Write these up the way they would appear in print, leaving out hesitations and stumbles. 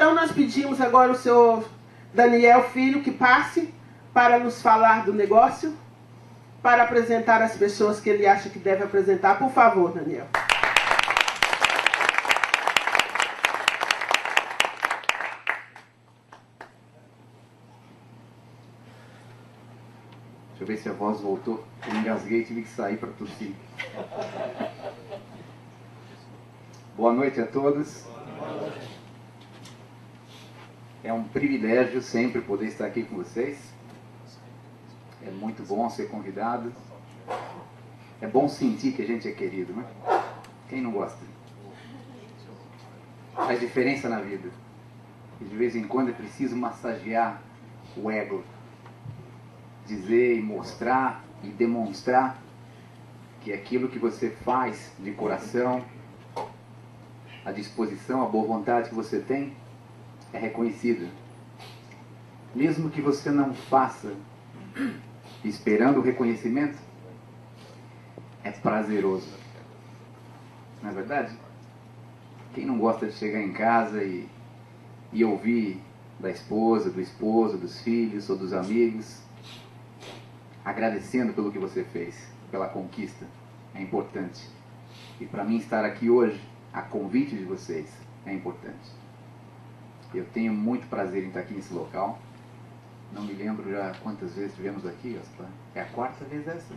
Então nós pedimos agora o senhor Daniel Filho que passe para nos falar do negócio, para apresentar as pessoas que ele acha que deve apresentar. Por favor, Daniel. Deixa eu ver se a voz voltou. Eu engasguei e tive que sair para tossir. Boa noite a todos. É um privilégio sempre poder estar aqui com vocês. É muito bom ser convidado. É bom sentir que a gente é querido, né? Quem não gosta? Faz diferença na vida. E de vez em quando é preciso massagear o ego. Dizer e mostrar e demonstrar que aquilo que você faz de coração, a disposição, a boa vontade que você tem, é reconhecido. Mesmo que você não faça esperando o reconhecimento, é prazeroso. Não é verdade? Quem não gosta de chegar em casa e ouvir da esposa, do esposo, dos filhos ou dos amigos agradecendo pelo que você fez, pela conquista? É importante. E para mim estar aqui hoje, a convite de vocês, é importante. Eu tenho muito prazer em estar aqui nesse local. Não me lembro já quantas vezes estivemos aqui, Oscar. É a quarta vez essa?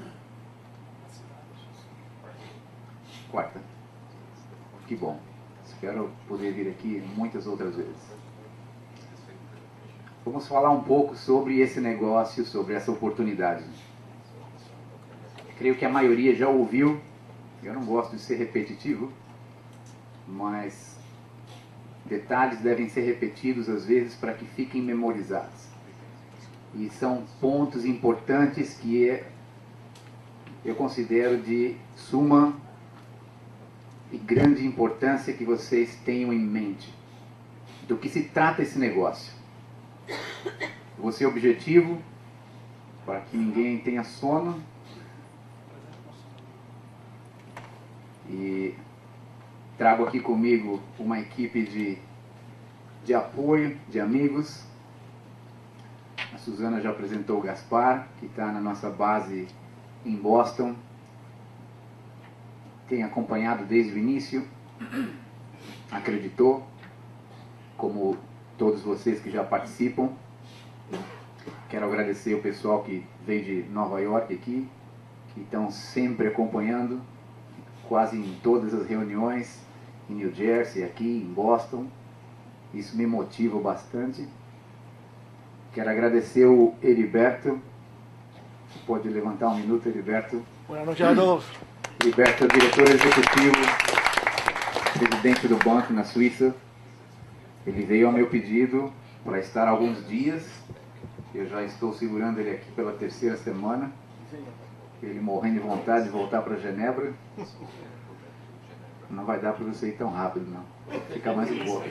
Quarta. Que bom. Espero poder vir aqui muitas outras vezes. Vamos falar um pouco sobre esse negócio, sobre essa oportunidade. Creio que a maioria já ouviu. Eu não gosto de ser repetitivo, mas detalhes devem ser repetidos às vezes para que fiquem memorizados. E são pontos importantes que eu considero de suma e grande importância que vocês tenham em mente. Do que se trata esse negócio? Vou ser objetivo, para que ninguém tenha sono. E trago aqui comigo uma equipe de apoio, de amigos. A Suzana já apresentou o Gaspar, que está na nossa base em Boston. Tem acompanhado desde o início, acreditou, como todos vocês que já participam. Quero agradecer o pessoal que veio de Nova York aqui, que estão sempre acompanhando, quase em todas as reuniões, em New Jersey, aqui em Boston. Isso me motiva bastante. Quero agradecer o Heriberto. Você pode levantar um minuto, Heriberto? Boa noite a todos. Heriberto é o diretor executivo, presidente do banco na Suíça. Ele veio ao meu pedido para estar alguns dias. Eu já estou segurando ele aqui pela terceira semana. Ele morrendo de vontade de voltar para Genebra. Não vai dar para você ir tão rápido, não. Fica mais um pouco.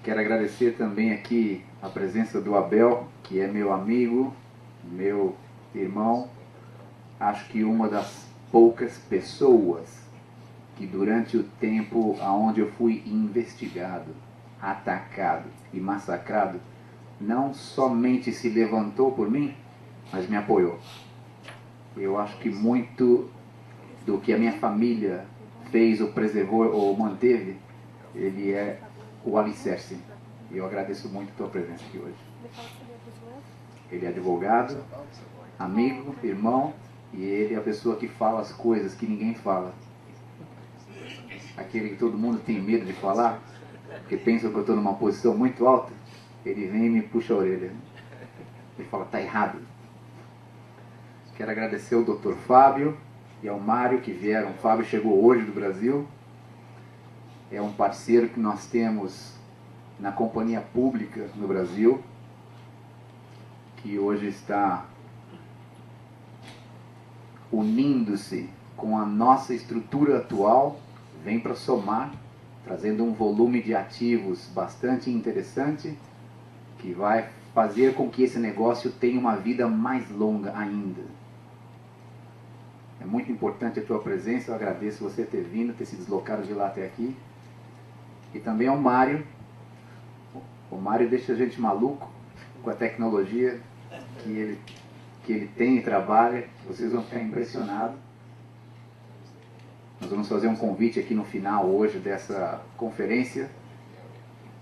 Quero agradecer também aqui a presença do Abel, que é meu amigo, meu irmão. Acho que uma das poucas pessoas que durante o tempo onde eu fui investigado, atacado e massacrado, não somente se levantou por mim, mas me apoiou. Eu acho que muito do que a minha família fez ou preservou ou manteve, ele é o alicerce. E eu agradeço muito a tua presença aqui hoje. Ele é advogado, amigo, irmão, e ele é a pessoa que fala as coisas que ninguém fala. Aquele que todo mundo tem medo de falar, porque pensa que eu estou numa posição muito alta, ele vem e me puxa a orelha. Ele fala, tá errado. Quero agradecer ao Dr. Fábio e ao Mário que vieram. O Fábio chegou hoje do Brasil. É um parceiro que nós temos na companhia pública no Brasil, que hoje está unindo-se com a nossa estrutura atual, vem para somar, trazendo um volume de ativos bastante interessante, que vai fazer com que esse negócio tenha uma vida mais longa ainda. É muito importante a tua presença, eu agradeço você ter vindo, ter se deslocado de lá até aqui. e também ao Mário. O Mário deixa a gente maluco com a tecnologia que ele tem e trabalha. Vocês vão ficar impressionados. Nós vamos fazer um convite aqui no final hoje dessa conferência.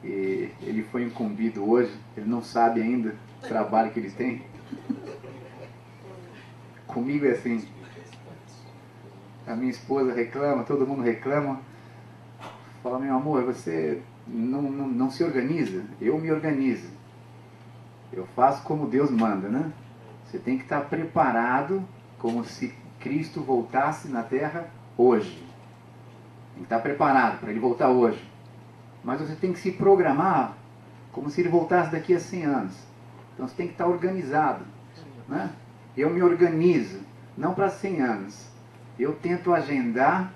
E ele foi incumbido hoje, ele não sabe ainda o trabalho que ele tem. Comigo é assim, a minha esposa reclama, todo mundo reclama. Fala, meu amor, você não se organiza? Eu me organizo. Eu faço como Deus manda, né? Você tem que estar preparado como se Cristo voltasse na Terra hoje. Tem que estar preparado para Ele voltar hoje. Mas você tem que se programar como se Ele voltasse daqui a 100 anos. Então você tem que estar organizado, né? Eu me organizo, não para 100 anos. Eu tento agendar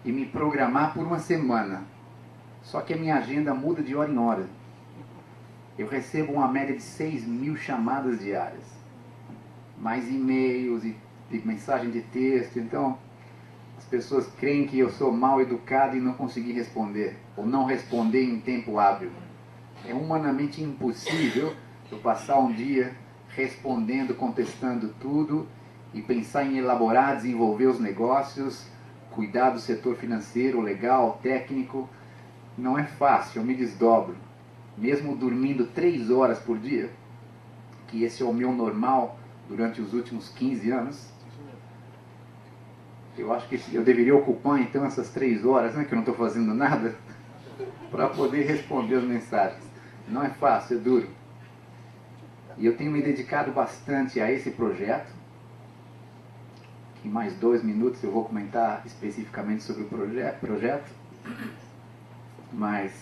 e me programar por uma semana. Só que a minha agenda muda de hora em hora. Eu recebo uma média de 6.000 chamadas diárias. Mais e-mails e mensagem de texto. Então, as pessoas creem que eu sou mal educado e não consegui responder. Ou não responder em tempo hábil. É humanamente impossível eu passar um dia respondendo, contestando tudo e pensar em elaborar, desenvolver os negócios, cuidar do setor financeiro, legal, técnico. Não é fácil, eu me desdobro. Mesmo dormindo 3 horas por dia, que esse é o meu normal durante os últimos 15 anos, eu acho que eu deveria ocupar então essas 3 horas, né, que eu não estou fazendo nada, para poder responder as mensagens. Não é fácil, é duro. E eu tenho me dedicado bastante a esse projeto. Em mais 2 minutos eu vou comentar especificamente sobre o projeto. Mas,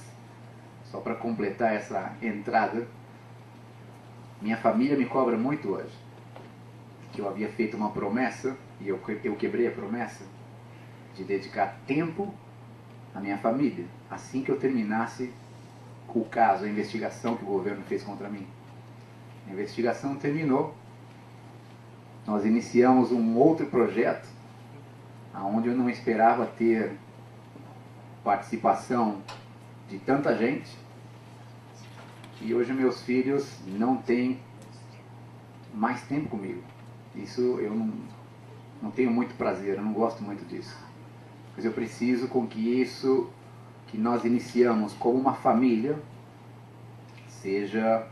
só para completar essa entrada, minha família me cobra muito hoje. Que eu havia feito uma promessa, e eu quebrei a promessa, de dedicar tempo à minha família, assim que eu terminasse o caso, a investigação que o governo fez contra mim. A investigação terminou. Nós iniciamos um outro projeto, onde eu não esperava ter participação de tanta gente. E hoje meus filhos não têm mais tempo comigo. Isso eu não tenho muito prazer, eu não gosto muito disso. Mas eu preciso com que isso que nós iniciamos como uma família seja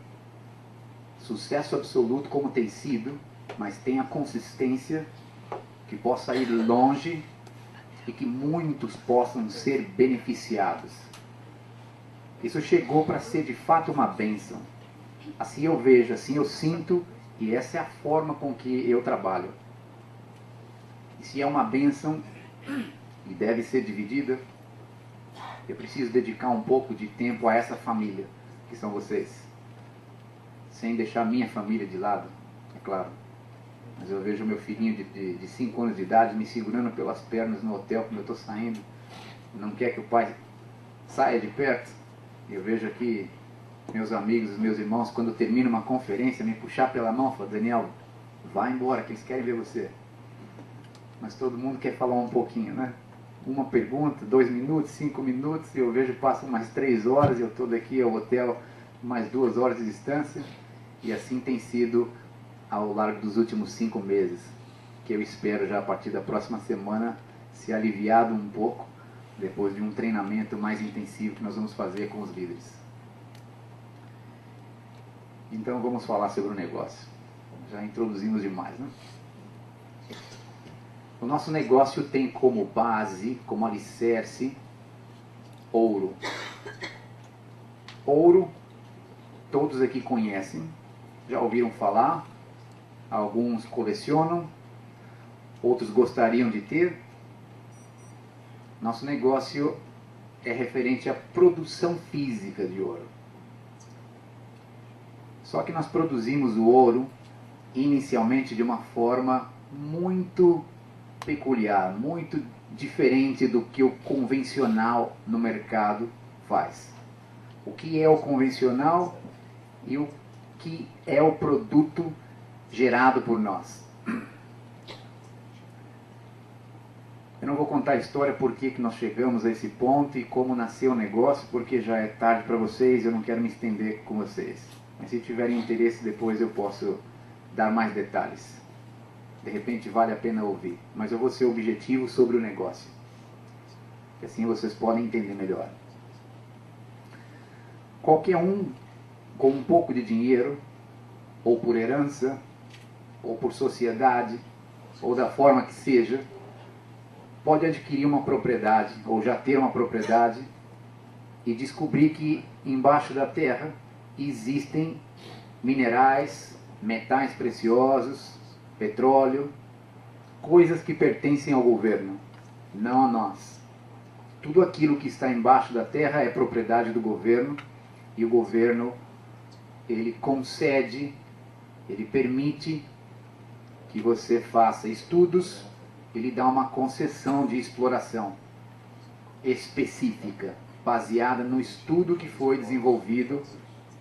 sucesso absoluto como tem sido, mas tenha consistência, que possa ir longe e que muitos possam ser beneficiados. Isso chegou para ser de fato uma bênção. Assim eu vejo, assim eu sinto, e essa é a forma com que eu trabalho. E se é uma bênção e deve ser dividida, eu preciso dedicar um pouco de tempo a essa família, que são vocês. Sem deixar minha família de lado, é claro. Mas eu vejo meu filhinho de 5 anos de idade me segurando pelas pernas no hotel quando eu estou saindo. Não quer que o pai saia de perto. Eu vejo aqui meus amigos, meus irmãos, quando termina uma conferência, me puxar pela mão e falar, Daniel, vai embora que eles querem ver você. Mas todo mundo quer falar um pouquinho, né? Uma pergunta, 2 minutos, 5 minutos, e eu vejo passam mais 3 horas e eu estou daqui ao hotel mais 2 horas de distância. E assim tem sido ao largo dos últimos 5 meses, que eu espero já a partir da próxima semana ser aliviado um pouco, depois de um treinamento mais intensivo que nós vamos fazer com os líderes. Então vamos falar sobre o negócio. Já introduzimos demais, né? O nosso negócio tem como base, como alicerce, ouro. Ouro, todos aqui conhecem, já ouviram falar, alguns colecionam, outros gostariam de ter. Nosso negócio é referente à produção física de ouro. Só que nós produzimos o ouro inicialmente de uma forma muito peculiar, muito diferente do que o convencional no mercado faz. O que é o convencional e o que é o produto gerado por nós. Eu não vou contar a história por que nós chegamos a esse ponto e como nasceu o negócio, porque já é tarde para vocês e eu não quero me estender com vocês. Mas se tiverem interesse, depois eu posso dar mais detalhes. De repente vale a pena ouvir. Mas eu vou ser objetivo sobre o negócio. Que assim vocês podem entender melhor. Qualquer um com um pouco de dinheiro, ou por herança, ou por sociedade, ou da forma que seja, pode adquirir uma propriedade, ou já ter uma propriedade, e descobrir que embaixo da terra existem minerais, metais preciosos, petróleo, coisas que pertencem ao governo, não a nós. Tudo aquilo que está embaixo da terra é propriedade do governo, e o governo, ele concede, ele permite que você faça estudos, ele dá uma concessão de exploração específica, baseada no estudo que foi desenvolvido,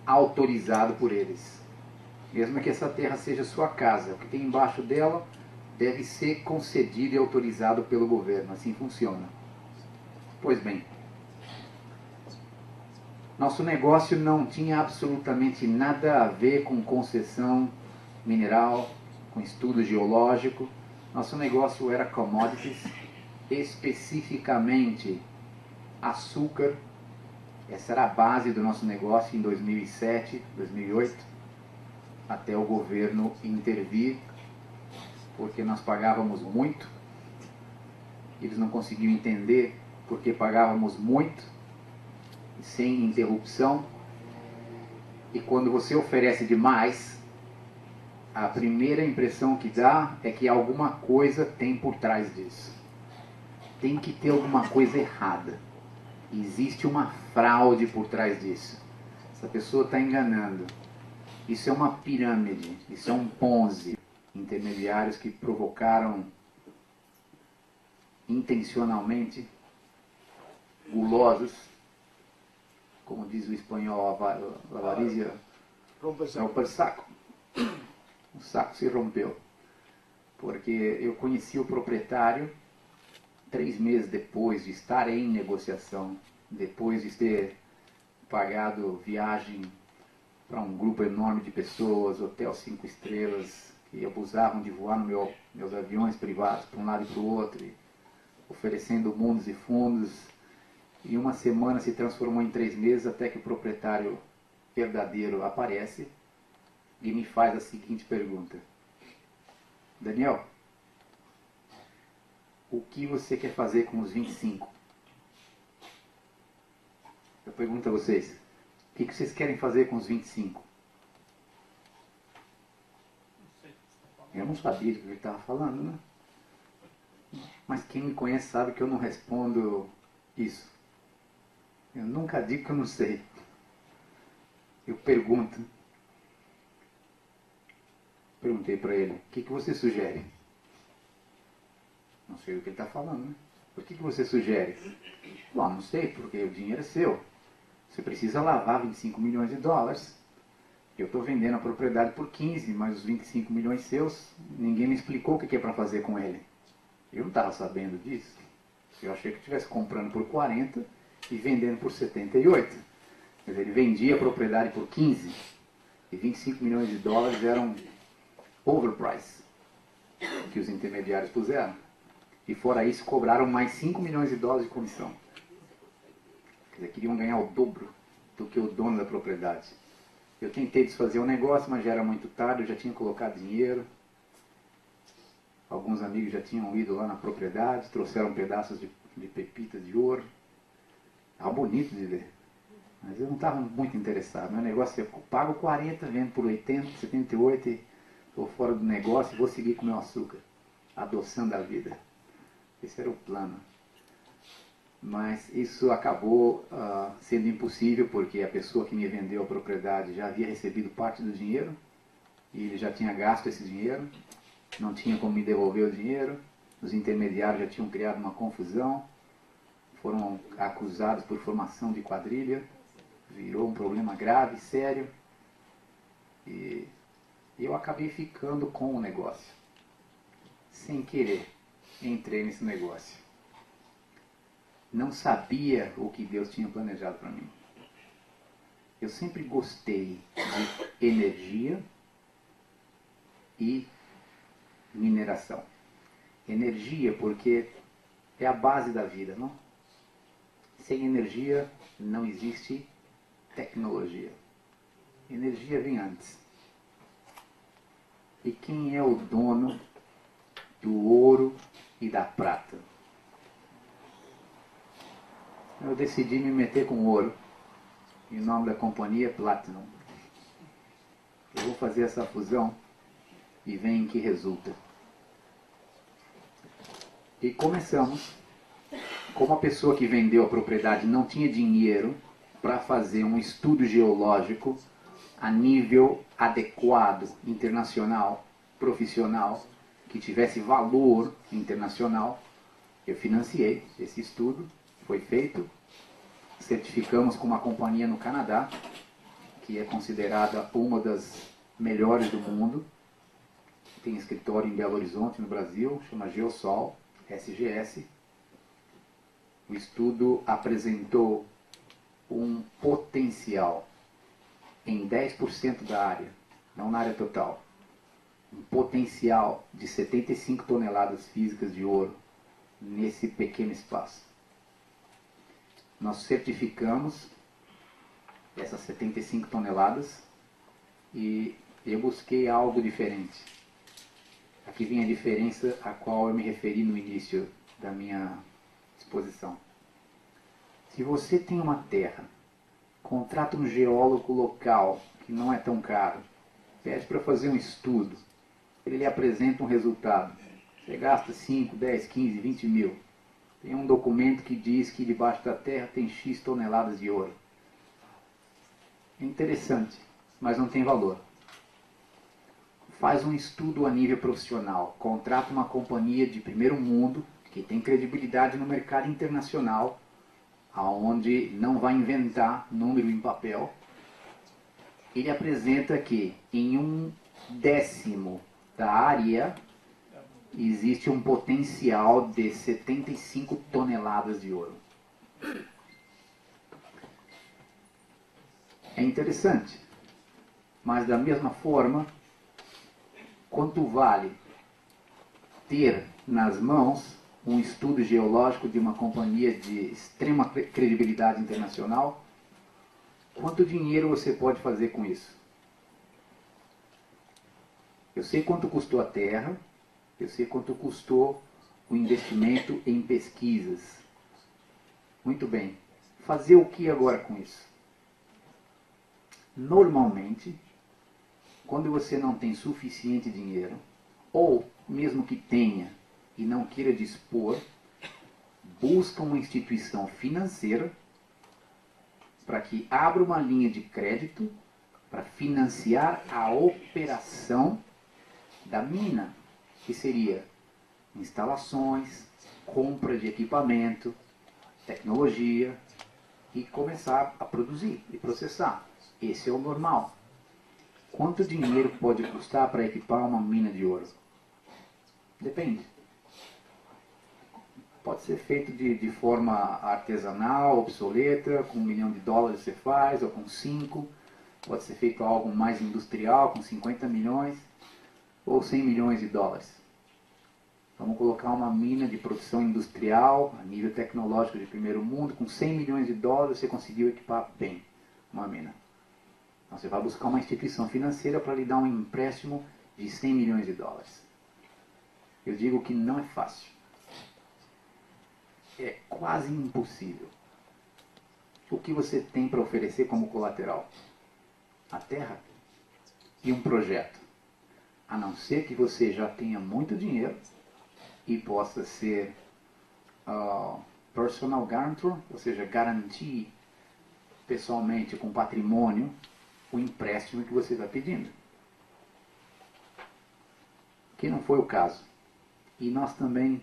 autorizado por eles. Mesmo que essa terra seja sua casa, o que tem embaixo dela deve ser concedido e autorizado pelo governo. Assim funciona. Pois bem, nosso negócio não tinha absolutamente nada a ver com concessão mineral, com estudo geológico. Nosso negócio era commodities, especificamente açúcar. Essa era a base do nosso negócio em 2007, 2008, até o governo intervir, porque nós pagávamos muito. Eles não conseguiam entender porque pagávamos muito, sem interrupção. E quando você oferece demais, a primeira impressão que dá é que alguma coisa tem por trás disso. Tem que ter alguma coisa errada. Existe uma fraude por trás disso. Essa pessoa está enganando. Isso é uma pirâmide, isso é um Ponzi. Intermediários que provocaram intencionalmente, gulosos, como diz o espanhol, a avarícia rompe o saco. O saco se rompeu. Porque eu conheci o proprietário 3 meses depois de estar em negociação, depois de ter pagado viagem para um grupo enorme de pessoas, hotel 5 estrelas, que abusavam de voar no meus aviões privados para um lado e para o outro, e oferecendo mundos e fundos. E uma semana se transformou em 3 meses, até que o proprietário verdadeiro aparece e me faz a seguinte pergunta: Daniel, o que você quer fazer com os 25? Eu pergunto a vocês, o que vocês querem fazer com os 25? Eu não sabia do que ele estava falando, né? Mas quem me conhece sabe que eu não respondo isso. Eu nunca digo que eu não sei. Eu pergunto. Perguntei para ele, o que você sugere? Não sei o que ele está falando, né? O que você sugere? Bom, não sei, porque o dinheiro é seu. Você precisa lavar 25 milhões de dólares. Eu estou vendendo a propriedade por 15, mas os 25 milhões seus, ninguém me explicou o que é para fazer com ele. Eu não estava sabendo disso. Eu achei que estivesse comprando por 40 e vendendo por 78. Quer dizer, ele vendia a propriedade por 15 e 25 milhões de dólares eram overprice que os intermediários puseram. E fora isso, cobraram mais 5 milhões de dólares de comissão. Quer dizer, queriam ganhar o dobro do que o dono da propriedade. Eu tentei desfazer o negócio, mas já era muito tarde, eu já tinha colocado dinheiro. Alguns amigos já tinham ido lá na propriedade, trouxeram pedaços de pepitas de ouro. Estava bonito de ver. Mas eu não estava muito interessado. Meu negócio é, eu pago 40, vendo por 80, 78 e estou fora do negócio e vou seguir com o meu açúcar, adoçando a vida. Esse era o plano. Mas isso acabou sendo impossível, porque a pessoa que me vendeu a propriedade já havia recebido parte do dinheiro e ele já tinha gasto esse dinheiro, não tinha como me devolver o dinheiro, os intermediários já tinham criado uma confusão, foram acusados por formação de quadrilha, virou um problema grave, sério, e eu acabei ficando com o negócio. Sem querer, entrei nesse negócio. não sabia o que Deus tinha planejado para mim. Eu sempre gostei de energia e mineração. Energia porque é a base da vida, não? Sem energia não existe tecnologia. Energia vem antes. E quem é o dono do ouro e da prata? Eu decidi me meter com ouro. Em nome da companhia Platinum. Eu vou fazer essa fusão e vem em que resulta. E começamos. Como a pessoa que vendeu a propriedade não tinha dinheiro para fazer um estudo geológico a nível adequado, internacional, profissional, que tivesse valor internacional, eu financiei esse estudo, foi feito, certificamos com uma companhia no Canadá, que é considerada uma das melhores do mundo, tem escritório em Belo Horizonte, no Brasil, chama Geosol, SGS. O estudo apresentou um potencial em 10% da área, não na área total, um potencial de 75 toneladas físicas de ouro nesse pequeno espaço. Nós certificamos essas 75 toneladas e eu busquei algo diferente. Aqui vem a diferença a qual eu me referi no início da minha exposição. Se você tem uma terra, contrata um geólogo local, que não é tão caro, pede para fazer um estudo, ele lhe apresenta um resultado. Você gasta 5, 10, 15, 20 mil. Tem um documento que diz que debaixo da terra tem X toneladas de ouro. É interessante, mas não tem valor. Faz um estudo a nível profissional, contrata uma companhia de primeiro mundo, que tem credibilidade no mercado internacional, aonde não vai inventar número em papel. Ele apresenta que em 1/10 da área existe um potencial de 75 toneladas de ouro. É interessante, mas da mesma forma, quanto vale ter nas mãos um estudo geológico de uma companhia de extrema credibilidade internacional? Quanto dinheiro você pode fazer com isso? Eu sei quanto custou a terra, eu sei quanto custou o investimento em pesquisas. Muito bem. Fazer o que agora com isso? Normalmente, quando você não tem suficiente dinheiro, ou mesmo que tenha e não queira dispor, busca uma instituição financeira para que abra uma linha de crédito para financiar a operação da mina, que seria instalações, compra de equipamento, tecnologia e começar a produzir e processar. Esse é o normal. Quanto dinheiro pode custar para equipar uma mina de ouro? Depende. Pode ser feito de forma artesanal, obsoleta, com $1 milhão você faz, ou com 5. Pode ser feito algo mais industrial, com 50 milhões, ou 100 milhões de dólares. Vamos colocar uma mina de produção industrial, a nível tecnológico de primeiro mundo, com 100 milhões de dólares você conseguiu equipar bem uma mina. Então você vai buscar uma instituição financeira para lhe dar um empréstimo de 100 milhões de dólares. Eu digo que não é fácil. É quase impossível. O que você tem para oferecer como colateral? A terra e um projeto. A não ser que você já tenha muito dinheiro e possa ser personal guarantor, ou seja, garantir pessoalmente com patrimônio o empréstimo que você está pedindo. Que não foi o caso. E nós também,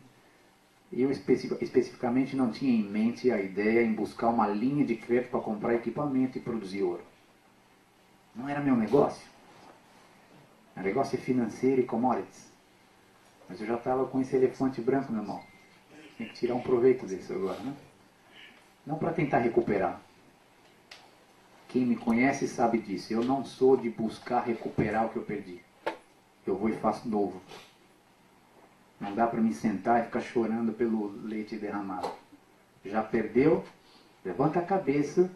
eu especificamente não tinha em mente a ideia em buscar uma linha de crédito para comprar equipamento e produzir ouro. Não era meu negócio. Meu negócio é financeiro e commodities. Mas eu já estava com esse elefante branco na mão. Tem que tirar um proveito disso agora, né? não para tentar recuperar. Quem me conhece sabe disso. Eu não sou de buscar recuperar o que eu perdi. Eu vou e faço novo. Não dá para me sentar e ficar chorando pelo leite derramado. Já perdeu? Levanta a cabeça,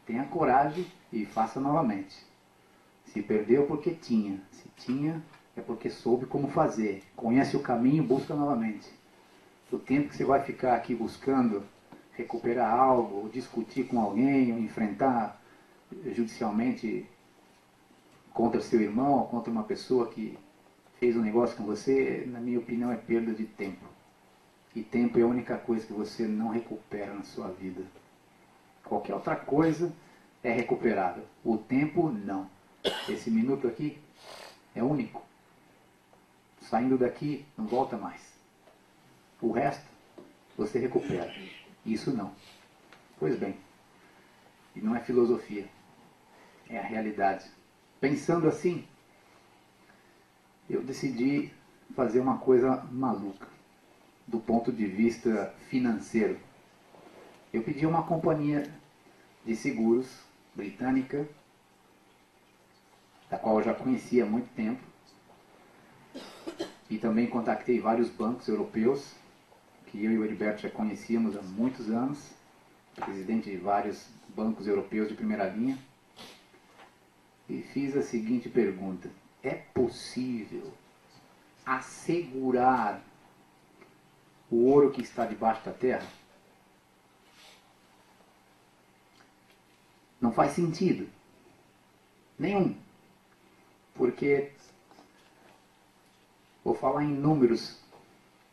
tenha coragem e faça novamente. Se perdeu porque tinha. Se tinha, é porque soube como fazer. Conhece o caminho, busca novamente. O tempo que você vai ficar aqui buscando recuperar algo, ou discutir com alguém, ou enfrentar judicialmente contra seu irmão, ou contra uma pessoa que fez um negócio com você, na minha opinião, é perda de tempo. E tempo é a única coisa que você não recupera na sua vida. Qualquer outra coisa é recuperável. O tempo, não. Esse minuto aqui é único. Saindo daqui, não volta mais. O resto, você recupera. Isso não. Pois bem, e não é filosofia. É a realidade. Pensando assim, eu decidi fazer uma coisa maluca, do ponto de vista financeiro. Eu pedi a uma companhia de seguros britânica, da qual eu já conhecia há muito tempo, e também contactei vários bancos europeus, que eu e o Heriberto já conhecíamos há muitos anos, presidente de vários bancos europeus de primeira linha, e fiz a seguinte pergunta: é possível assegurar o ouro que está debaixo da terra? Não faz sentido nenhum, porque vou falar em números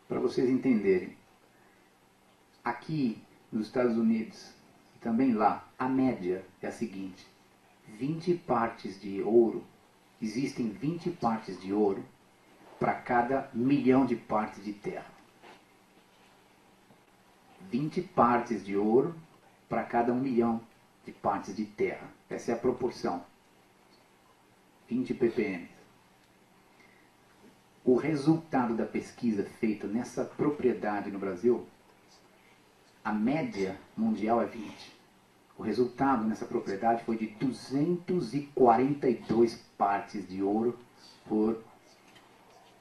para vocês entenderem. Aqui nos Estados Unidos e também lá, a média é a seguinte: 20 partes de ouro, existem 20 partes de ouro para cada 1 milhão de partes de terra. 20 partes de ouro para cada 1 milhão de partes de terra. Essa é a proporção. 20 ppm. O resultado da pesquisa feita nessa propriedade no Brasil, a média mundial é 20. O resultado nessa propriedade foi de 242 partes de ouro por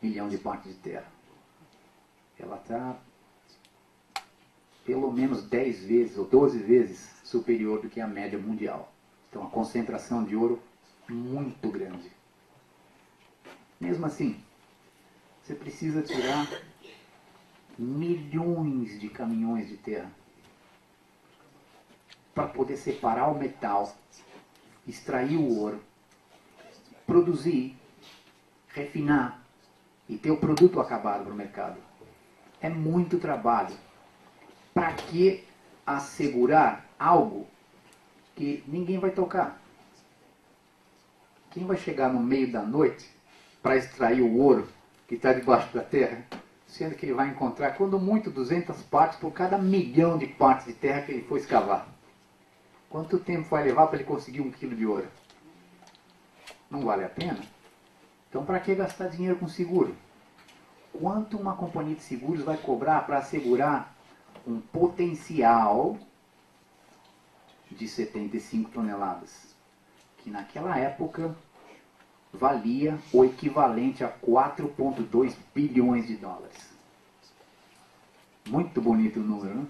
1 milhão de partes de terra. Ela está pelo menos 10 vezes ou 12 vezes superior do que a média mundial. Então, a concentração de ouro muito grande. Mesmo assim, você precisa tirar milhões de caminhões de terra para poder separar o metal, extrair o ouro, produzir, refinar e ter o produto acabado para o mercado. É muito trabalho. Para que assegurar algo que ninguém vai tocar? Quem vai chegar no meio da noite para extrair o ouro que está debaixo da terra? Sendo que ele vai encontrar, quando muito, 200 partes por cada 1 milhão de partes de terra que ele for escavar. Quanto tempo vai levar para ele conseguir 1 quilo de ouro? Não vale a pena? Então, para que gastar dinheiro com seguro? Quanto uma companhia de seguros vai cobrar para assegurar um potencial de 75 toneladas? Que naquela época valia o equivalente a 4,2 bilhões de dólares. Muito bonito o número, né?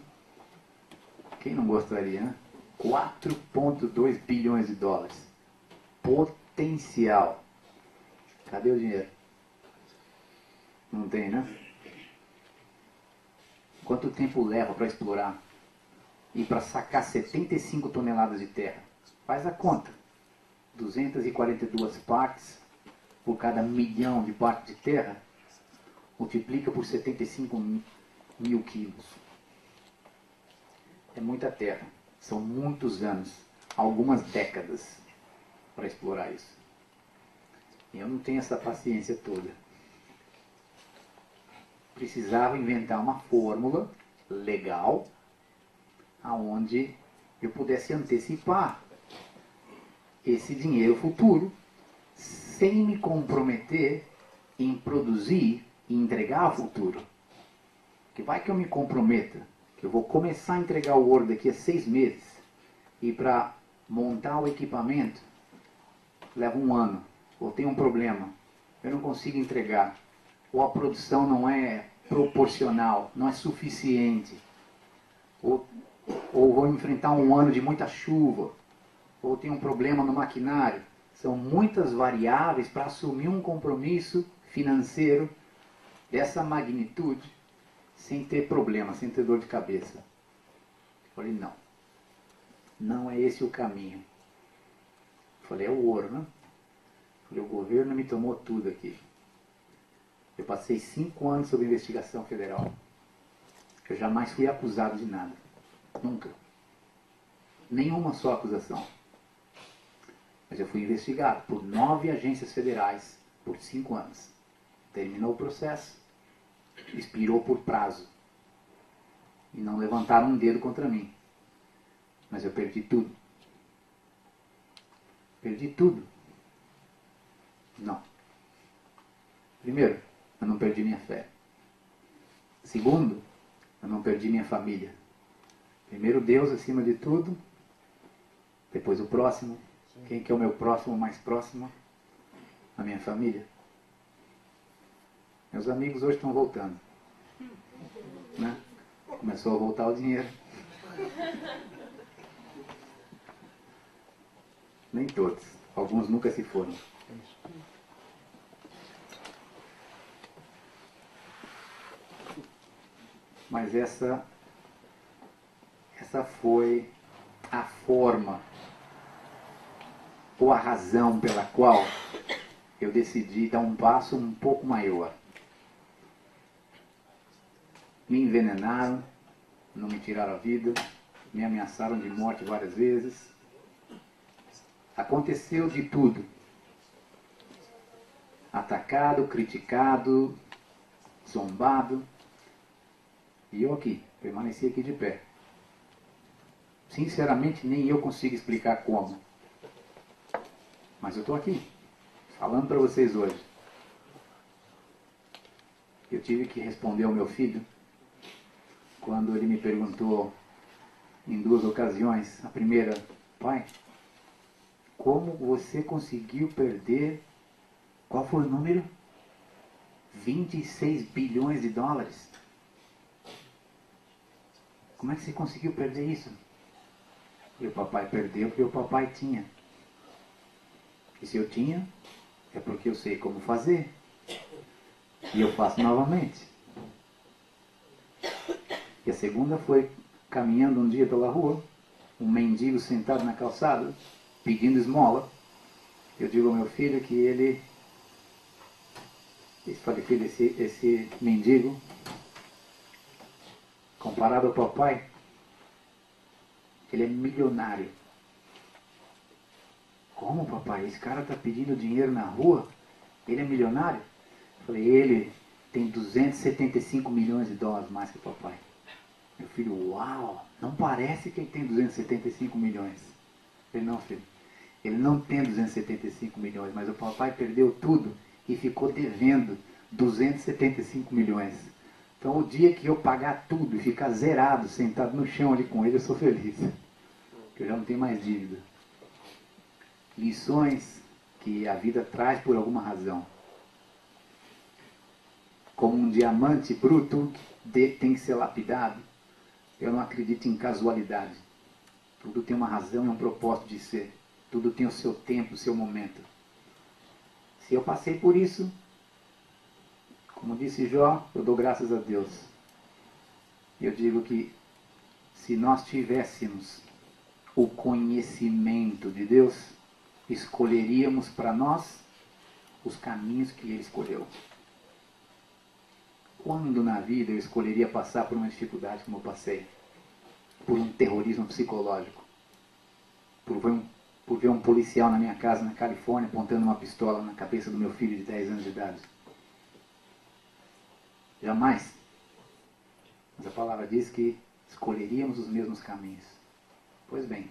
Quem não gostaria, né? 4,2 bilhões de dólares. Potencial. Cadê o dinheiro? Não tem, né? Quanto tempo leva para explorar e para sacar 75 toneladas de terra? Faz a conta. 242 partes por cada 1 milhão de partes de terra, multiplica por 75 mil quilos. É muita terra. São muitos anos, algumas décadas, para explorar isso. E eu não tenho essa paciência toda. Precisava inventar uma fórmula legal aonde eu pudesse antecipar esse dinheiro futuro sem me comprometer em produzir e entregar ao futuro. Que vai que eu me comprometa, que eu vou começar a entregar o ouro daqui a 6 meses, e para montar o equipamento leva 1 ano, ou tem um problema, eu não consigo entregar, ou a produção não é proporcional, não é suficiente, ou vou enfrentar 1 ano de muita chuva, ou tem um problema no maquinário. São muitas variáveis para assumir um compromisso financeiro dessa magnitude, sem ter problema, sem ter dor de cabeça. Eu falei, não. Não é esse o caminho. Eu falei, é o ouro, né? Eu falei, o governo me tomou tudo aqui. Eu passei 5 anos sob investigação federal. Eu jamais fui acusado de nada. Nunca. Nenhuma só acusação. Mas eu fui investigado por 9 agências federais por 5 anos. Terminou o processo, expirou por prazo. E não levantaram um dedo contra mim. Mas eu perdi tudo. Perdi tudo. Não. Primeiro, eu não perdi minha fé. Segundo, eu não perdi minha família. Primeiro Deus acima de tudo, depois o próximo. Quem que é o meu próximo mais próximo? A minha família. Meus amigos hoje estão voltando. Né? Começou a voltar o dinheiro. Nem todos. Alguns nunca se foram. Mas essa foi a forma ou a razão pela qual eu decidi dar um passo um pouco maior. Me envenenaram, não me tiraram a vida, me ameaçaram de morte várias vezes. Aconteceu de tudo. Atacado, criticado, zombado. E eu aqui, permaneci aqui de pé. Sinceramente, nem eu consigo explicar como. Mas eu estou aqui, falando para vocês hoje. Eu tive que responder ao meu filho, quando ele me perguntou em 2 ocasiões. A primeira, pai, como você conseguiu perder, qual foi o número? 26 bilhões de dólares. Como é que você conseguiu perder isso? E o papai perdeu porque o papai tinha. E se eu tinha, é porque eu sei como fazer. E eu faço novamente. E a segunda foi caminhando um dia pela rua, um mendigo sentado na calçada, pedindo esmola. Eu digo ao meu filho que esse mendigo, comparado ao papai, ele é milionário. Como, papai? Esse cara está pedindo dinheiro na rua? Ele é milionário? Eu falei, ele tem 275 milhões de dólares mais que o papai. Meu filho, uau, não parece que ele tem 275 milhões. Eu falei, não, filho, ele não tem 275 milhões, mas o papai perdeu tudo e ficou devendo 275 milhões. Então o dia que eu pagar tudo e ficar zerado, sentado no chão ali com ele, eu sou feliz. Porque eu já não tenho mais dívida. Lições que a vida traz por alguma razão. Como um diamante bruto tem que ser lapidado, eu não acredito em casualidade. Tudo tem uma razão e um propósito de ser. Tudo tem o seu tempo, o seu momento. Se eu passei por isso, como disse Jó, eu dou graças a Deus. Eu digo que se nós tivéssemos o conhecimento de Deus, escolheríamos para nós os caminhos que Ele escolheu. Quando na vida eu escolheria passar por uma dificuldade como eu passei? Por um terrorismo psicológico. Por ver um policial na minha casa na Califórnia apontando uma pistola na cabeça do meu filho de 10 anos de idade. Jamais. Mas a palavra diz que escolheríamos os mesmos caminhos. Pois bem,